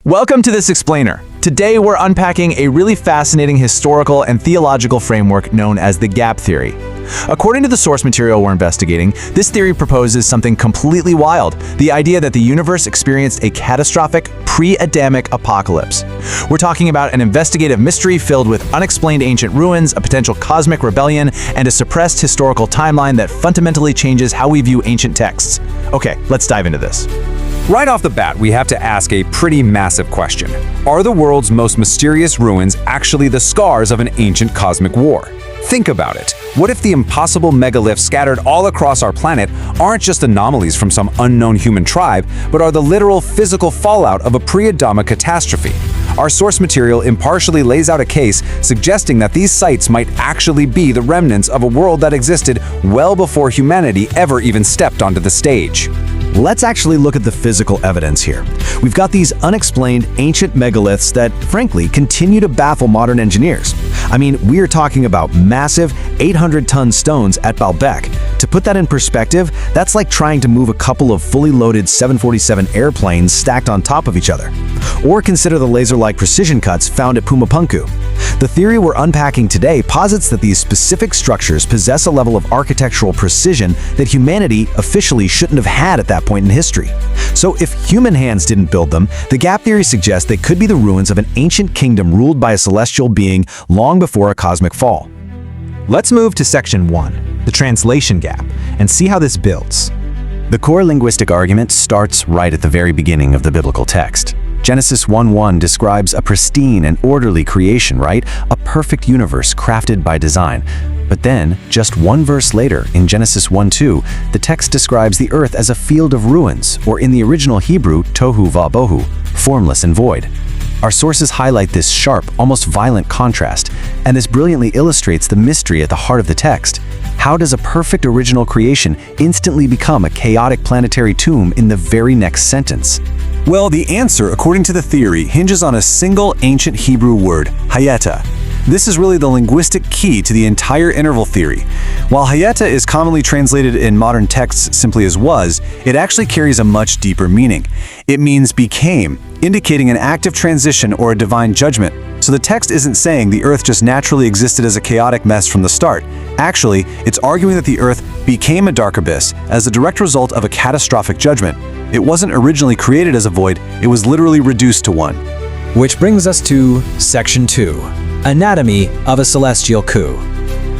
Welcome to this explainer. Today we're unpacking a really fascinating historical and theological framework known as the gap theory. According to the source material we're investigating, this theory proposes something completely wild, the idea that the universe experienced a catastrophic pre-Adamic apocalypse. We're talking about an investigative mystery filled with unexplained ancient ruins, a potential cosmic rebellion, and a suppressed historical timeline that fundamentally changes how we view ancient texts. Okay, let's dive into this. Right off the bat, we have to ask a pretty massive question. Are the world's most mysterious ruins actually the scars of an ancient cosmic war? Think about it. What if the impossible megaliths scattered all across our planet aren't just anomalies from some unknown human tribe, but are the literal physical fallout of a pre-Adamic catastrophe? Our source material impartially lays out a case suggesting that these sites might actually be the remnants of a world that existed well before humanity ever even stepped onto the stage. Let's actually look at the physical evidence here. We've got these unexplained ancient megaliths that, frankly, continue to baffle modern engineers. I mean, we are talking about massive 800-ton stones at Baalbek. To put that in perspective, that's like trying to move a couple of fully loaded 747 airplanes stacked on top of each other. Or consider the laser-like precision cuts found at Pumapunku. The theory we're unpacking today posits that these specific structures possess a level of architectural precision that humanity officially shouldn't have had at that point in history. So if human hands didn't build them, the gap theory suggests they could be the ruins of an ancient kingdom ruled by a celestial being long before a cosmic fall. Let's move to section 1, the translation gap, and see how this builds. The core linguistic argument starts right at the very beginning of the biblical text. Genesis 1:1 describes a pristine and orderly creation, right? A perfect universe crafted by design. But then, just one verse later, in Genesis 1:2, the text describes the earth as a field of ruins, or in the original Hebrew, tohu vabohu, formless and void. Our sources highlight this sharp, almost violent contrast, and this brilliantly illustrates the mystery at the heart of the text. How does a perfect original creation instantly become a chaotic planetary tomb in the very next sentence? Well, the answer, according to the theory, hinges on a single ancient Hebrew word, hayeta. This is really the linguistic key to the entire interval theory. While hayeta is commonly translated in modern texts simply as was, it actually carries a much deeper meaning. It means became, indicating an active transition or a divine judgment. So the text isn't saying the earth just naturally existed as a chaotic mess from the start. Actually, it's arguing that the earth became a dark abyss as a direct result of a catastrophic judgment. It wasn't originally created as a void, it was literally reduced to one. Which brings us to section 2, anatomy of a celestial coup.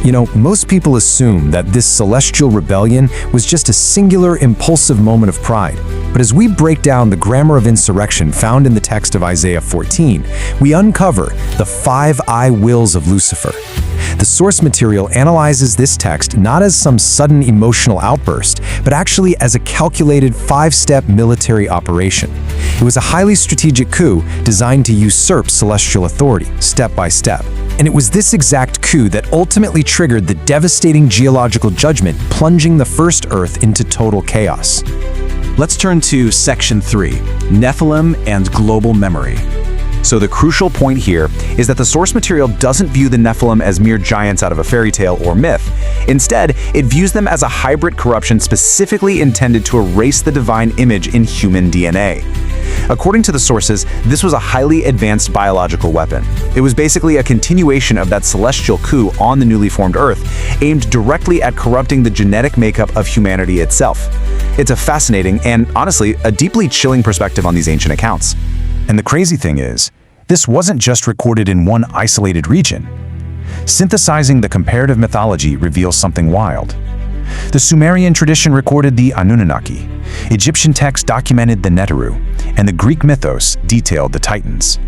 You know, most people assume that this celestial rebellion was just a singular, impulsive moment of pride. But as we break down the grammar of insurrection found in the text of Isaiah 14, we uncover the 5 I wills of Lucifer. The source material analyzes this text not as some sudden emotional outburst, but actually as a calculated 5-step military operation. It was a highly strategic coup designed to usurp celestial authority, step by step. And it was this exact coup that ultimately triggered the devastating geological judgment, plunging the first Earth into total chaos. Let's turn to section 3, Nephilim and global memory. So the crucial point here is that the source material doesn't view the Nephilim as mere giants out of a fairy tale or myth. Instead, it views them as a hybrid corruption specifically intended to erase the divine image in human DNA. According to the sources, this was a highly advanced biological weapon. It was basically a continuation of that celestial coup on the newly formed Earth, aimed directly at corrupting the genetic makeup of humanity itself. It's a fascinating and, honestly, a deeply chilling perspective on these ancient accounts. And the crazy thing is, this wasn't just recorded in one isolated region. Synthesizing the comparative mythology reveals something wild. The Sumerian tradition recorded the Anunnaki, Egyptian texts documented the Neteru, and the Greek mythos detailed the Titans.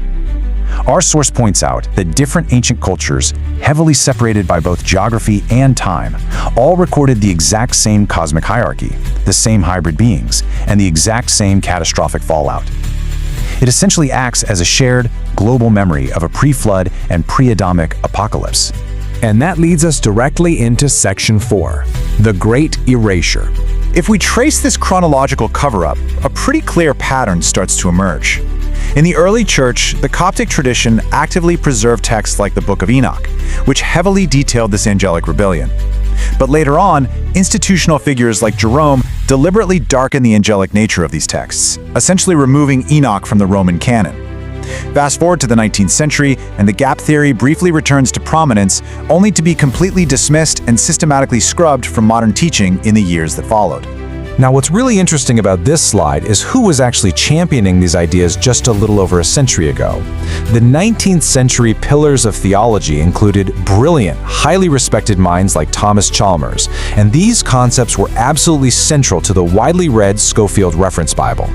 Our source points out that different ancient cultures, heavily separated by both geography and time, all recorded the exact same cosmic hierarchy, the same hybrid beings, and the exact same catastrophic fallout. It essentially acts as a shared, global memory of a pre-flood and pre-Adamic apocalypse. And that leads us directly into section 4, the Great Erasure. If we trace this chronological cover-up, a pretty clear pattern starts to emerge. In the early church, the Coptic tradition actively preserved texts like the Book of Enoch, which heavily detailed this angelic rebellion. But later on, institutional figures like Jerome deliberately darkened the angelic nature of these texts, essentially removing Enoch from the Roman canon. Fast forward to the 19th century, and the gap theory briefly returns to prominence, only to be completely dismissed and systematically scrubbed from modern teaching in the years that followed. Now, what's really interesting about this slide is who was actually championing these ideas just a little over a century ago. The 19th century pillars of theology included brilliant, highly respected minds like Thomas Chalmers, and these concepts were absolutely central to the widely read Scofield Reference Bible.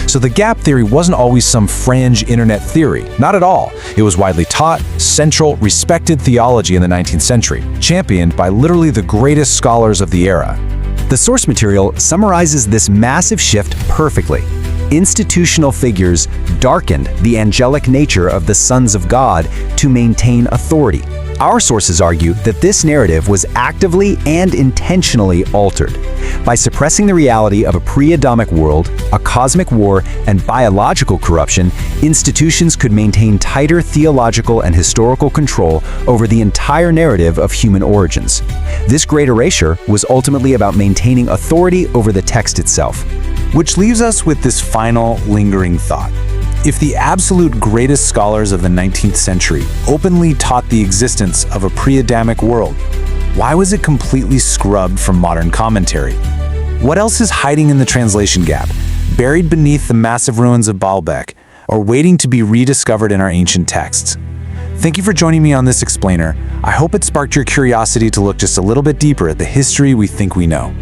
So the gap theory wasn't always some fringe internet theory, not at all. It was widely taught, central, respected theology in the 19th century, championed by literally the greatest scholars of the era. The source material summarizes this massive shift perfectly. Institutional figures darkened the angelic nature of the sons of God to maintain authority. Our sources argue that this narrative was actively and intentionally altered. By suppressing the reality of a pre-Adamic world, a cosmic war, and biological corruption, institutions could maintain tighter theological and historical control over the entire narrative of human origins. This great erasure was ultimately about maintaining authority over the text itself. Which leaves us with this final lingering thought. If the absolute greatest scholars of the 19th century openly taught the existence of a pre-Adamic world, why was it completely scrubbed from modern commentary? What else is hiding in the translation gap, buried beneath the massive ruins of Baalbek, or waiting to be rediscovered in our ancient texts? Thank you for joining me on this explainer. I hope it sparked your curiosity to look just a little bit deeper at the history we think we know.